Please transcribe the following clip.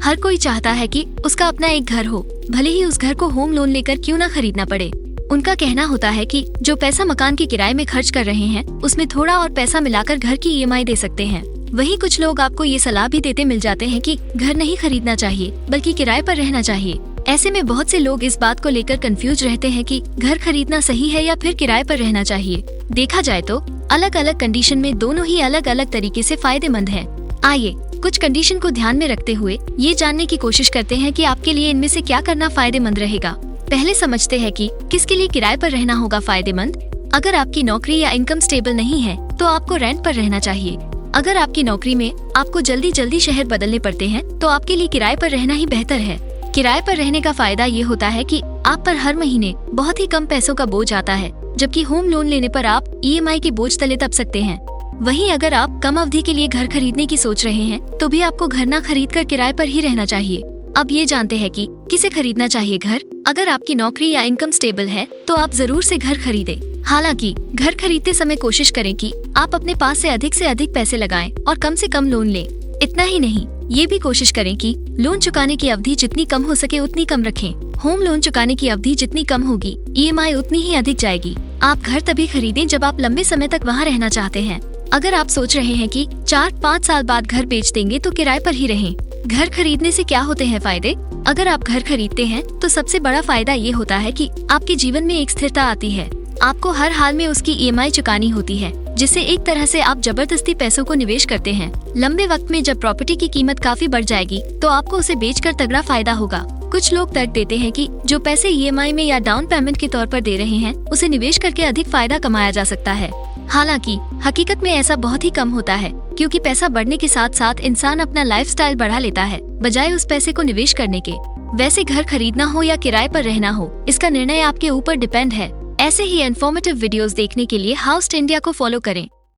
हर कोई चाहता है कि उसका अपना एक घर हो, भले ही उस घर को होम लोन लेकर क्यों ना खरीदना पड़े। उनका कहना होता है कि जो पैसा मकान के किराए में खर्च कर रहे हैं, उसमें थोड़ा और पैसा मिलाकर घर की ईएमआई दे सकते हैं। वहीं कुछ लोग आपको ये सलाह भी देते मिल जाते हैं कि घर नहीं खरीदना चाहिए, बल्कि किराए पर रहना चाहिए। ऐसे में बहुत से लोग इस बात को लेकर कंफ्यूज रहते हैं कि घर खरीदना सही है या फिर किराए पर रहना चाहिए। देखा जाए तो अलग अलग कंडीशन में दोनों ही अलग अलग तरीके से फायदेमंद है। आइए कुछ कंडीशन को ध्यान में रखते हुए ये जानने की कोशिश करते हैं कि आपके लिए इनमें से क्या करना फायदेमंद रहेगा। पहले समझते हैं कि किसके लिए किराए पर रहना होगा फायदेमंद। अगर आपकी नौकरी या इनकम स्टेबल नहीं है तो आपको रेंट पर रहना चाहिए। अगर आपकी नौकरी में आपको जल्दी जल्दी शहर बदलने पड़ते हैं तो आपके लिए किराए पर रहना ही बेहतर है। किराए पर रहने का फायदा ये होता है कि आप पर हर महीने बहुत ही कम पैसों का बोझ आता है, जबकि होम लोन लेने पर आप ईएमआई के बोझ तले दब सकते हैं। वहीं अगर आप कम अवधि के लिए घर खरीदने की सोच रहे हैं तो भी आपको घर न खरीद कर किराए पर ही रहना चाहिए। अब ये जानते हैं कि किसे खरीदना चाहिए घर। अगर आपकी नौकरी या इनकम स्टेबल है तो आप जरूर से घर खरीदें। हालांकि घर खरीदते समय कोशिश करें कि आप अपने पास से अधिक पैसे लगाएं और कम से कम लोन लें। इतना ही नहीं, ये भी कोशिश करें कि लोन चुकाने की अवधि जितनी कम हो सके उतनी कम रखें। होम लोन चुकाने की अवधि जितनी कम होगी, ईएमआई उतनी ही अधिक जाएगी। आप घर तभी खरीदें जब आप लंबे समय तक वहाँ रहना चाहते हैं। अगर आप सोच रहे हैं कि 4-5 साल बाद घर बेच देंगे तो किराए पर ही रहें। घर खरीदने से क्या होते हैं फायदे? अगर आप घर खरीदते हैं तो सबसे बड़ा फायदा ये होता है कि आपके जीवन में एक स्थिरता आती है। आपको हर हाल में उसकी ईएमआई चुकानी होती है, जिससे एक तरह से आप जबरदस्ती पैसों को निवेश करते हैं। लंबे वक्त में जब प्रॉपर्टी की कीमत काफी बढ़ जाएगी तो आपको उसे बेचकर तगड़ा फायदा होगा। कुछ लोग तर्क देते हैं कि जो पैसे ईएमआई में या डाउन पेमेंट के तौर पर दे रहे हैं, उसे निवेश करके अधिक फायदा कमाया जा सकता है। हालांकि हकीकत में ऐसा बहुत ही कम होता है, क्योंकि पैसा बढ़ने के साथ साथ इंसान अपना लाइफस्टाइल बढ़ा लेता है, बजाय उस पैसे को निवेश करने के। वैसे घर खरीदना हो या किराए पर रहना हो, इसका निर्णय आपके ऊपर डिपेंड है। ऐसे ही इन्फॉर्मेटिव वीडियोस देखने के लिए हाउस इंडिया को फॉलो करें।